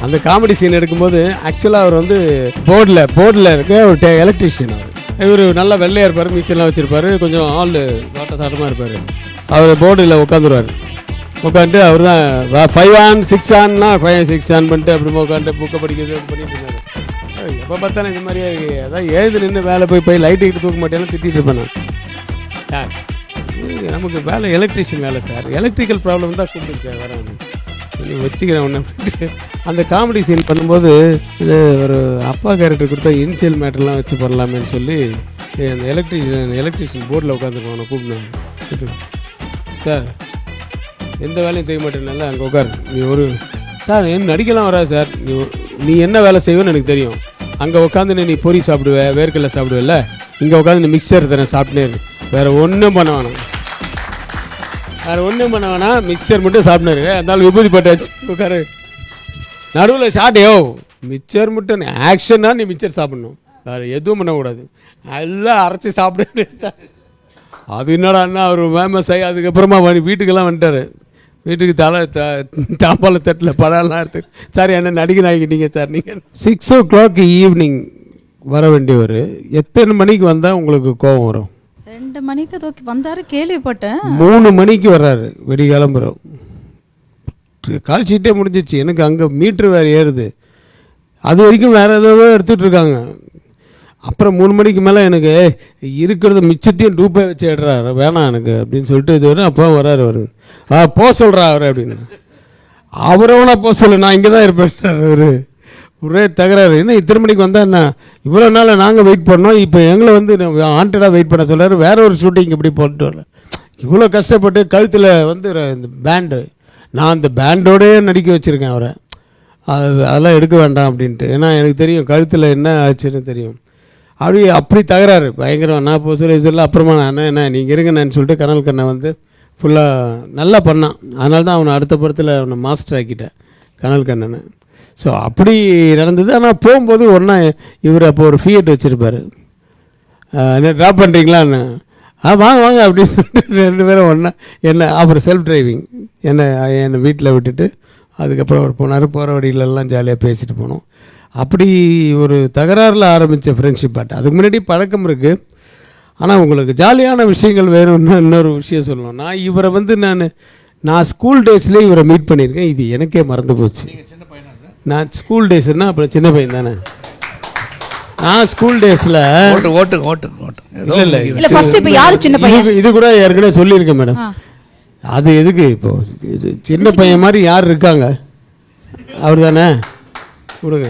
அந்த comedy scene எடுக்கும்போது ஆக்சுவலாக அவர் வந்து போர்டில் இருக்க ஒரு எலக்ட்ரிஷியன். இவர் நல்லா வெள்ளையாக இருப்பார், மீச்செல்லாம் வச்சுருப்பார், கொஞ்சம் ஆள் வாட்ட சாட்டமாக இருப்பார். அவர் போர்டில் உட்காந்துருவார். உட்காந்துட்டு அவர் தான் 5 on 6 ஆன்னா 5 6 ஆன் பண்ணிட்டு அப்புறமா உட்காந்து புக்கை படிக்கிறது பண்ணிட்டு இருந்தார். எப்போ பார்த்தாலும் இந்த மாதிரியே அதான் எழுது நின்று வேலை போய் லைட்டுக்கிட்டு தூக்க மாட்டேன்னு திட்டிகிட்டு இருப்பேன் நான். சார் நமக்கு வேலை எலக்ட்ரிஷியன் வேலை சார், எலக்ட்ரிக்கல் ப்ராப்ளம் தான் கூப்பிட்டுருக்கேன் வரேன் சொல்லி வச்சுக்கிறேன் ஒன்று. அந்த காமெடி சீன் பண்ணும்போது இது ஒரு அப்பா கேரக்டர் கொடுத்தா இனிஷியல் மேட்டர்லாம் வச்சு பண்ணலாமேன்னு சொல்லி அந்த எலக்ட்ரிஷியன் போர்டில் உட்காந்துருக்கோம் கூப்பிடுவேன். சார் எந்த வேலையும் செய்ய மாட்டேன்னால அங்கே உட்கார், நீ ஒரு சார் என்ன நடிக்கலாம் வராது சார், நீ என்ன வேலை செய்வேன்னு எனக்கு தெரியும். அங்கே உட்காந்து நீ பொரி சாப்பிடுவேன், வேர்க்கடலை சாப்பிடுவேல்ல, இங்கே உட்காந்து நீ மிக்சர் தரேன் சாப்பிட்டே இருக்கு, வேறு ஒன்றும் பண்ண வேணாம், மிக்சர் மட்டும் சாப்பிட்னாரு. அதனால விபூதி பட்டாச்சு உட்காரு. நடுவில் ஷார்ட்டையோ மிக்சர் மட்டும் ஆக்ஷனாக நீ மிக்சர் சாப்பிட்ணும், வேறு எதுவும் பண்ணக்கூடாது, எல்லாம் அரைச்சி சாப்பிடு. அது என்னடா அண்ணா அவர் ஃபேமஸ் ஆகி அதுக்கப்புறமா வீட்டுக்கெல்லாம் வந்துட்டார். வீட்டுக்கு தாம்பால தட்டில் பழம்லாம் எடுத்து சார் என்ன நடிகை ஆகிக்கிட்டீங்க சார். நீங்கள் 6 o'clock ஈவினிங் வர வேண்டியவர் எத்தனை மணிக்கு வந்தால் உங்களுக்கு கோபம் வரும்? 2 மணிக்கு தூக்கி வந்தார் கேள்விப்பட்டேன். 3 மணிக்கு வர்றாரு வெடிகாலம்புறம். கால் ஷீட்டே முடிஞ்சிச்சு. எனக்கு அங்கே மீட்ரு வேறு ஏறுது, அது வரைக்கும் வேறு ஏதோ எடுத்துகிட்டு இருக்காங்க. அப்புறம் 3 மணிக்கு மேலே எனக்கு இருக்கிறத மிச்சத்தையும் டூப்பை வச்சு எடுறாரு, வேணாம் எனக்கு அப்படின்னு சொல்லிட்டு இது வரும். அப்போ வர்றாரு அவர், போக சொல்கிறா அவர் அப்படின்னு. அவரை வேணா போக சொல்ல, நான் இங்கே தான் இருப்பேன். அவர் ஒரே தகராறு. இன்னும் இத்தனை மணிக்கு வந்தால் என்ன, இவ்வளோ நாள் நாங்கள் வெயிட் பண்ணோம், இப்போ எங்களை வந்து ஹாண்டடாக வெயிட் பண்ண சொல்கிறாரு. வேற ஒரு ஷூட்டிங் இப்படி போட்டு வரல, இவ்வளோ கஷ்டப்பட்டு கழுத்தில் வந்து இந்த பேண்டு, நான் அந்த பேண்டோடே நடிக்க வச்சுருக்கேன் அவரை. அதெல்லாம் எடுக்க வேண்டாம் அப்படின்ட்டு, ஏன்னா எனக்கு தெரியும் கழுத்தில் என்ன ஆச்சுன்னு தெரியும். அப்படி தகராறு பயங்கரம். நான் இப்போ சொல்ல அப்புறமா நான் என்ன நீங்கள் இருங்கன்னு சொல்லிட்டு கனல் கண்ணை வந்து ஃபுல்லாக நல்லா பண்ணான். அதனால தான் அவனை அடுத்த படத்தில் அவனை மாஸ்டர் ஆக்கிட்டேன் கனல் கண்ணனை. ஸோ அப்படி நடந்தது. ஆனால் போகும்போது ஒன்றா இவர் அப்போ ஒரு ஃபியட் வச்சுருப்பார், என்ன ட்ராப் பண்ணுறீங்களான்னு, வாங்க அப்படின்னு சொல்லிட்டு 2 பேரும் ஒன்றா என்ன அப்புறம் செல்ஃப் டிரைவிங் என்னை வீட்டில் விட்டுட்டு அதுக்கப்புறம் அவர் போனார். போகிற வழியிலெல்லாம் ஜாலியாக பேசிட்டு போனோம். அப்படி ஒரு தகராறில் ஆரம்பித்த ஃப்ரெண்ட்ஷிப். அதுக்கு முன்னாடி பழக்கம் இருக்குது. ஆனால் உங்களுக்கு ஜாலியான விஷயங்கள் வேணும்னா இன்னொரு விஷயம் சொல்லணும். நான் இவரை வந்து நான் ஸ்கூல் டேஸ்லேயே இவரை மீட் பண்ணியிருக்கேன். இது எனக்கே மறந்து போச்சு. நான் ஸ்கூல் டேஸ்னா அப்புறம் சின்ன பையன் தானே. நான் ஸ்கூல் டேஸில் இது கூட ஏற்கனவே சொல்லியிருக்கேன் மேடம். அது எதுக்கு இப்போ சின்ன பையன் மாதிரி யார் இருக்காங்க, அவர் தானே கொடுங்க.